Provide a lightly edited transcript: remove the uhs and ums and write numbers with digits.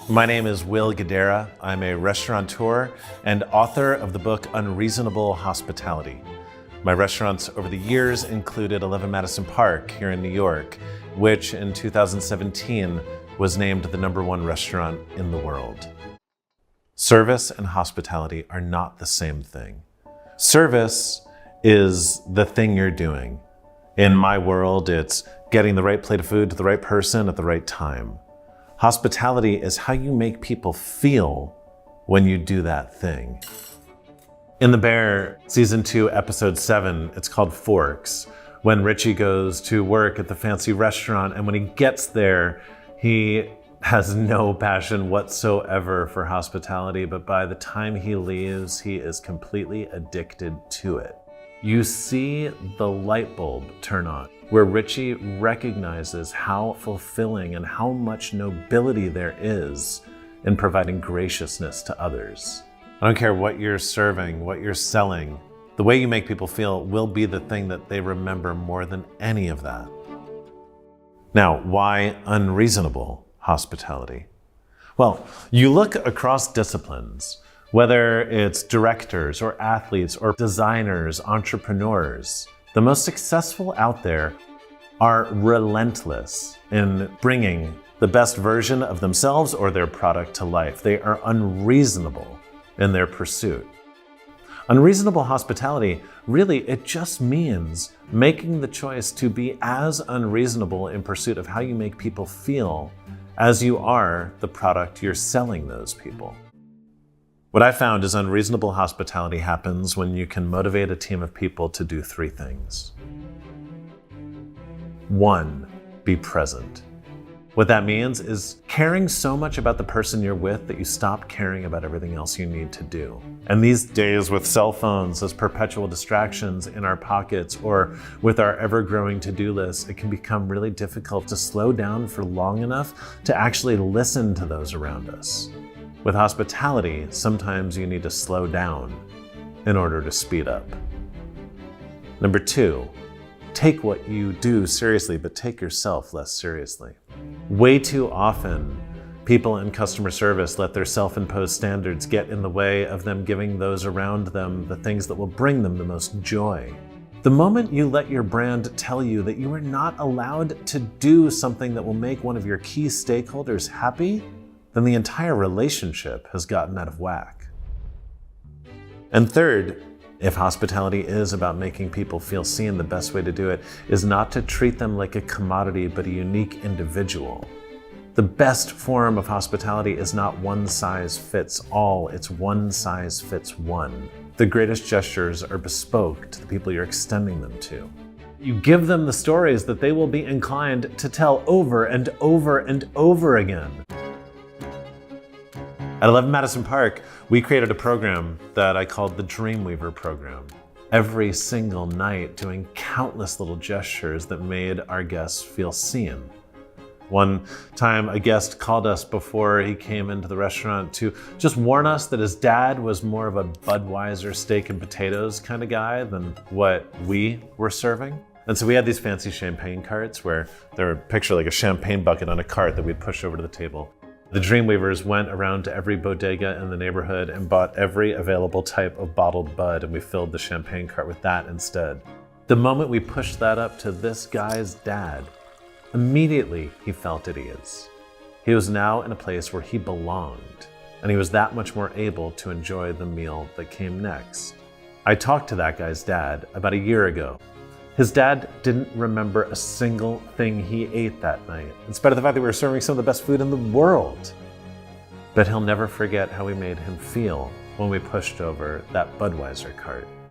My name is Will Guidera. I'm a restaurateur and author of the book Unreasonable Hospitality. My restaurants over the years included 11 Madison Park here in New York, which in 2017 was named the #1 restaurant in the world. Service and hospitality are not the same thing. Service is the thing you're doing. In my world, it's getting the right plate of food to the right person at the right time. Hospitality is how you make people feel when you do that thing. In The Bear, season 2, episode 7, it's called Forks. When Richie goes to work at the fancy restaurant, and when he gets there, he has no passion whatsoever for hospitality, but by the time he leaves, he is completely addicted to it. You see the light bulb turn on, where Richie recognizes how fulfilling and how much nobility there is in providing graciousness to others. I don't care what you're serving, what you're selling, the way you make people feel will be the thing that they remember more than any of that. Now, why unreasonable hospitality? Well, you look across disciplines, whether it's directors or athletes or designers, entrepreneurs, the most successful out there are relentless in bringing the best version of themselves or their product to life. They are unreasonable in their pursuit. Unreasonable hospitality, really, it just means making the choice to be as unreasonable in pursuit of how you make people feel as you are the product you're selling those people. What I found is unreasonable hospitality happens when you can motivate a team of people to do 3 things. 1, be present. What that means is caring so much about the person you're with that you stop caring about everything else you need to do. And these days with cell phones as perpetual distractions in our pockets or with our ever-growing to-do list, it can become really difficult to slow down for long enough to actually listen to those around us. With hospitality, sometimes you need to slow down in order to speed up. Number 2, take what you do seriously, but take yourself less seriously. Way too often, people in customer service let their self-imposed standards get in the way of them giving those around them the things that will bring them the most joy. The moment you let your brand tell you that you are not allowed to do something that will make one of your key stakeholders happy, then the entire relationship has gotten out of whack. And third, if hospitality is about making people feel seen, the best way to do it is not to treat them like a commodity, but a unique individual. The best form of hospitality is not one size fits all, it's one size fits one. The greatest gestures are bespoke to the people you're extending them to. You give them the stories that they will be inclined to tell over and over and over again. At 11 Madison Park, we created a program that I called the Dreamweaver program. Every single night, doing countless little gestures that made our guests feel seen. One time, a guest called us before he came into the restaurant to just warn us that his dad was more of a Budweiser steak and potatoes kind of guy than what we were serving. And so we had these fancy champagne carts where there were picture like a champagne bucket on a cart that we'd push over to the table. The Dreamweavers went around to every bodega in the neighborhood and bought every available type of bottled bud, and we filled the champagne cart with that instead. The moment we pushed that up to this guy's dad, immediately he felt at ease. He was now in a place where he belonged, and he was that much more able to enjoy the meal that came next. I talked to that guy's dad about a year ago. His dad didn't remember a single thing he ate that night, in spite of the fact that we were serving some of the best food in the world. But he'll never forget how we made him feel when we pushed over that Budweiser cart.